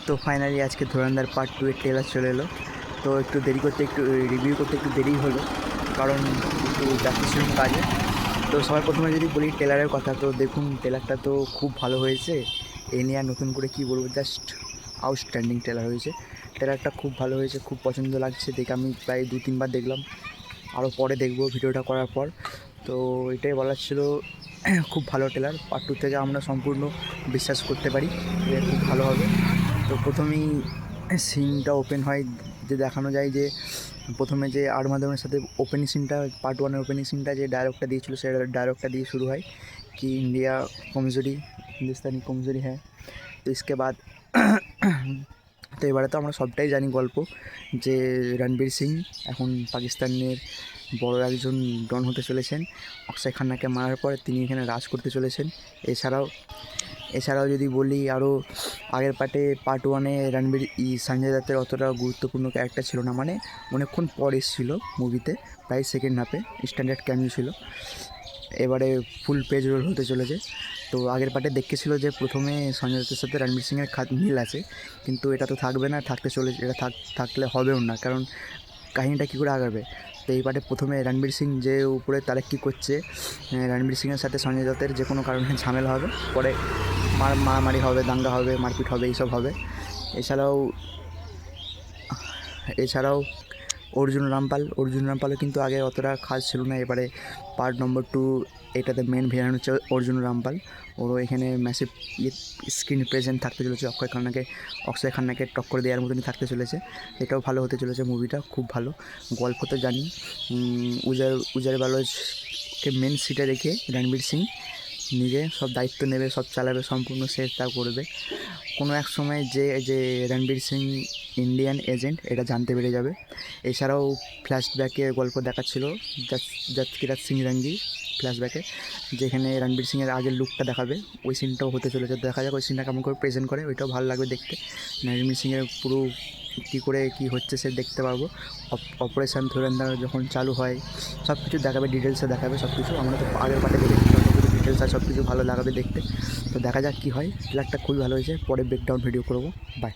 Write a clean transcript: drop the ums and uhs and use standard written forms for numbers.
তো ফাইনালি আজকে ধুরন্ধর পার্ট 2 এর ট্রেলার চলে এলো। তো একটু দেরি করতে একটু রিভিউ করতে একটু দেরি হলো, কারণ একটু ব্যস্ত ছিলাম কাজে। তো সবার প্রথমে যদি বলি ট্রেলারের কথা, তো দেখুন ট্রেলারটা তো খুব ভালো হয়েছে। এ নিয়ে আর নতুন করে কী বলবো, জাস্ট আউটস্ট্যান্ডিং ট্রেলার হয়েছে। ট্রেলারটা খুব ভালো হয়েছে, খুব পছন্দ লাগছে দেখে। আমি প্রায় 2-3 বার দেখলাম, আরও পরে দেখবো ভিডিওটা করার পর। তো এটাই বলার ছিল, খুব ভালো ট্রেলার। পার্ট 2 থেকে আমরা সম্পূর্ণ বিশ্বাস করতে পারি যে খুব ভালো হবে। তো প্রথমেই সিনটা ওপেন হয়, যে দেখানো যায় যে প্রথমে যে আরমাদমের সাথে ওপেনিং সিনটা, পার্ট 1-এর ওপেনিং সিনটা যে ডায়লগটা দিয়েছিল, সেই ডায়লগটা দিয়ে শুরু হয় कि इंडिया कमज़ोरी हिंदुस्तानी कमज़ोरी है। তো इसके बाद তো এবারে তো আমরা সবটাই জানি গল্প, যে রণবীর সিং এখন পাকিস্তানের বড় একজন ডন হতে চলেছেন। অক্ষয় খান্নাকে মারার পরে তিনি এখানে রাজ করতে চলেছেন। এছাড়াও যদি বলি, আরও আগের পার্ট 1-এ রণবীর সঞ্জয় দত্তের অতটা গুরুত্বপূর্ণ ক্যারেক্টার ছিল না, মানে অনেকক্ষণ পর এসেছিল মুভিতে, প্রায় সেকেন্ড হাফে স্ট্যান্ডার্ড ক্যামিও ছিল। এবারে ফুল পেজ রোল হতে চলেছে। তো আগের পার্টে দেখেছিল যে প্রথমে সঞ্জয় দত্তের সাথে রণবীর সিংয়ের মিল আছে, কিন্তু এটা তো থাকবে না, এটা থাকলে হবেও না, কারণ কাহিনিটা কী করে আগাবে। তো এই পার্টে প্রথমে রণবীর সিং যে উপরে তারাক্কি করছে, রণবীর সিংয়ের সাথে সঞ্জয় দত্তের যে কোনো কারণে ঝামেলা হবে, পরে মারামারি হবে, দাঙ্গা হবে, মারপিট হবে, এইসব হবে। এছাড়াও অর্জুন রামপালও কিন্তু আগে অতটা খাস ছিল না। এবারে পার্ট নম্বর 2 এটাতে মেন ভিলেন হচ্ছে অর্জুন রামপাল। ওরও এখানে ম্যাসিভ স্ক্রিন প্রেজেন্ট থাকতে চলেছে, অক্ষয় খান্নাকে টক্কর দেওয়ার মতনই থাকতে চলেছে। এটাও ভালো হতে চলেছে, মুভিটা খুব ভালো। গল্প তো জানি, উজার বালোজকে মেন সিটে রেখে রণবীর সিং নিজে সব দায়িত্ব নেবে, সব চালাবে, সম্পূর্ণ সে তা করবে। কোনো এক সময় যে রণবীর সিং ইন্ডিয়ান এজেন্ট এটা জানতে পেরে যাবে। এছাড়াও ফ্ল্যাশব্যাকের গল্প দেখাচ্ছিল, জাতকিরাত সিং রঙ্গি ফ্ল্যাশব্যাকে, যেখানে রণবীর সিংয়ের আগের লুকটা দেখাবে, ওই সিনটাও হতে চলেছে। দেখা যাক ওই সিনটা কেমন করে প্রেজেন্ট করে, ওইটাও ভালো লাগবে দেখতে। রণবীর সিংয়ের পুরো কী হচ্ছে সে দেখতে পারবো। অপারেশন ধুরন্ধর যখন চালু হয় সব কিছু দেখাবে, ডিটেলসে দেখাবে সব কিছু। আমরা তো আগের পার্টে দেখেছি, ডিটেলস আর সব কিছু ভালো লাগাবে দেখতে। তো দেখা যাক কী হয়। ট্রেলারটা খুবই ভালো হয়েছে, পরে ব্রেকডাউন ভিডিও করবো। বাই।